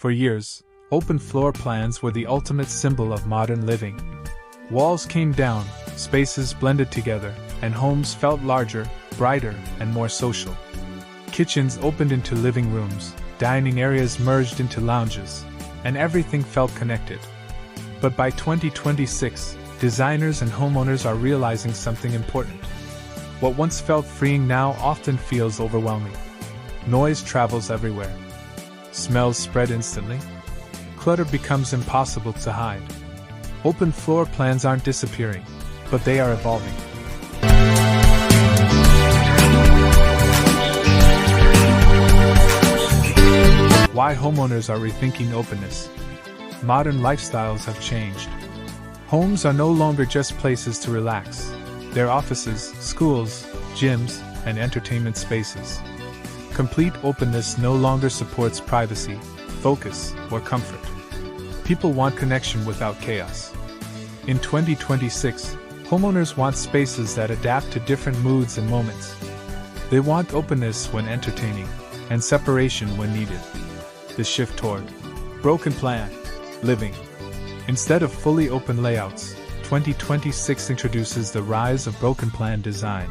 For years, open floor plans were the ultimate symbol of modern living. Walls came down, spaces blended together, and homes felt larger, brighter, and more social. Kitchens opened into living rooms, dining areas merged into lounges, and everything felt connected. But by 2026, designers and homeowners are realizing something important. What once felt freeing now often feels overwhelming. Noise travels everywhere. Smells spread instantly. Clutter becomes impossible to hide. Open floor plans aren't disappearing, but they are evolving. Why homeowners are rethinking openness. Modern lifestyles have changed. Homes are no longer just places to relax. They're offices, schools, gyms, and entertainment spaces. Complete openness no longer supports privacy, focus, or comfort. People want connection without chaos. In 2026, homeowners want spaces that adapt to different moods and moments. They want openness when entertaining, and separation when needed. The shift toward broken plan living. Instead of fully open layouts, 2026 introduces the rise of broken plan design.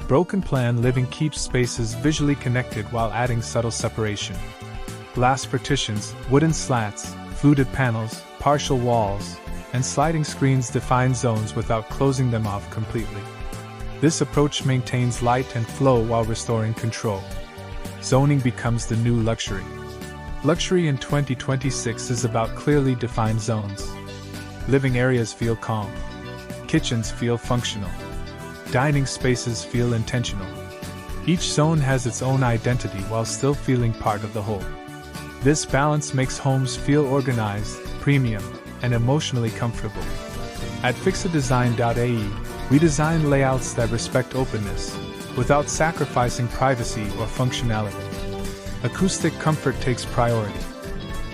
Broken plan living keeps spaces visually connected while adding subtle separation. Glass partitions, wooden slats, fluted panels, partial walls, and sliding screens define zones without closing them off completely. This approach maintains light and flow while restoring control. Zoning becomes the new luxury. Luxury in 2026 is about clearly defined zones. Living areas feel calm. Kitchens feel functional. Dining spaces feel intentional. Each zone has its own identity while still feeling part of the whole. This balance makes homes feel organized, premium, and emotionally comfortable. At fixadesign.ae, we design layouts that respect openness, without sacrificing privacy or functionality. Acoustic comfort takes priority.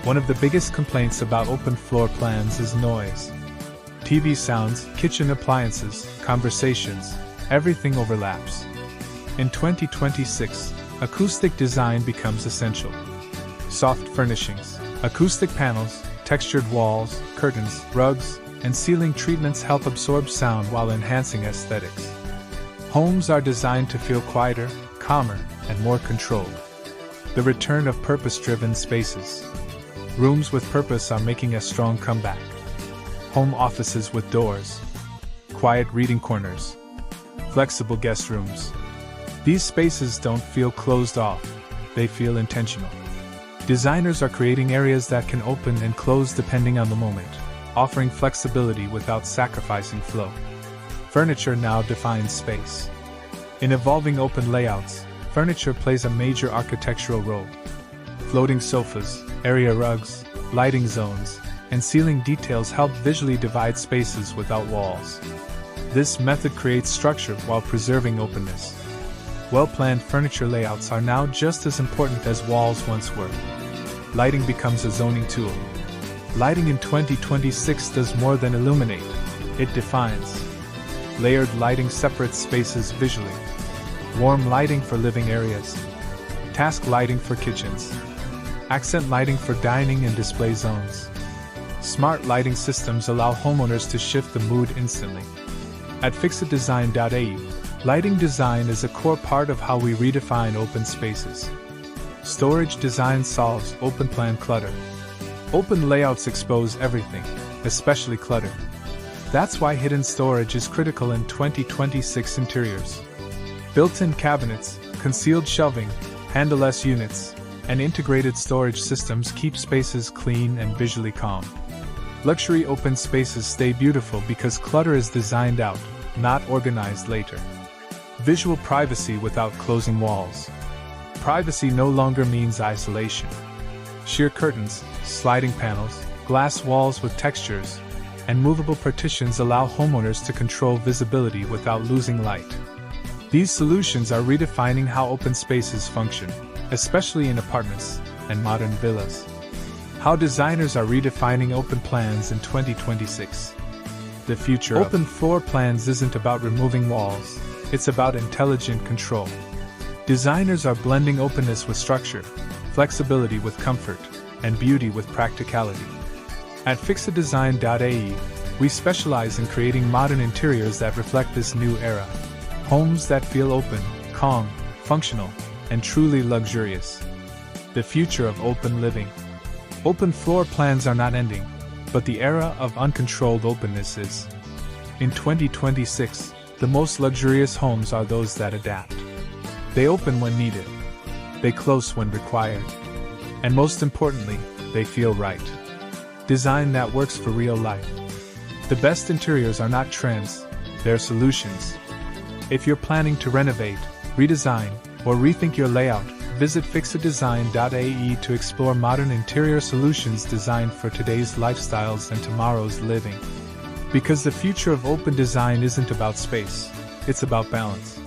One of the biggest complaints about open floor plans is noise. TV sounds, kitchen appliances, conversations, everything overlaps. In 2026, acoustic design becomes essential. Soft furnishings, acoustic panels, textured walls, curtains, rugs, and ceiling treatments help absorb sound while enhancing aesthetics. Homes are designed to feel quieter, calmer, and more controlled. The return of purpose-driven spaces. Rooms with purpose are making a strong comeback. Home offices with doors. Quiet reading corners. Flexible guest rooms. These spaces don't feel closed off, they feel intentional. Designers are creating areas that can open and close depending on the moment, offering flexibility without sacrificing flow. Furniture now defines space. In evolving open layouts, furniture plays a major architectural role. Floating sofas, area rugs, lighting zones, and ceiling details help visually divide spaces without walls. This method creates structure while preserving openness. Well-planned furniture layouts are now just as important as walls once were. Lighting becomes a zoning tool. Lighting in 2026 does more than illuminate, it defines. Layered lighting separates spaces visually. Warm lighting for living areas. Task lighting for kitchens. Accent lighting for dining and display zones. Smart lighting systems allow homeowners to shift the mood instantly. At fixadesign.ae, lighting design is a core part of how we redefine open spaces. Storage design solves open plan clutter. Open layouts expose everything, especially clutter. That's why hidden storage is critical in 2026 interiors. Built-in cabinets, concealed shelving, handleless units, and integrated storage systems keep spaces clean and visually calm. Luxury open spaces stay beautiful because clutter is designed out, not organized later. Visual privacy without closing walls. Privacy no longer means isolation. Sheer curtains, sliding panels, glass walls with textures, and movable partitions allow homeowners to control visibility without losing light. These solutions are redefining how open spaces function, especially in apartments and modern villas. How designers are redefining open plans in 2026. The future open floor plans isn't about removing walls, it's about intelligent control. Designers are blending openness with structure, flexibility with comfort, and beauty with practicality. At fixadesign.ae, we specialize in creating modern interiors that reflect this new era. Homes that feel open, calm, functional, and truly luxurious. The future of open living. Open floor plans are not ending, but the era of uncontrolled openness is. In 2026, the most luxurious homes are those that adapt. They open when needed. They close when required. And most importantly, they feel right. Design that works for real life. The best interiors are not trends, they're solutions. If you're planning to renovate, redesign, or rethink your layout, visit fixadesign.ae to explore modern interior solutions designed for today's lifestyles and tomorrow's living. Because the future of open design isn't about space, it's about balance.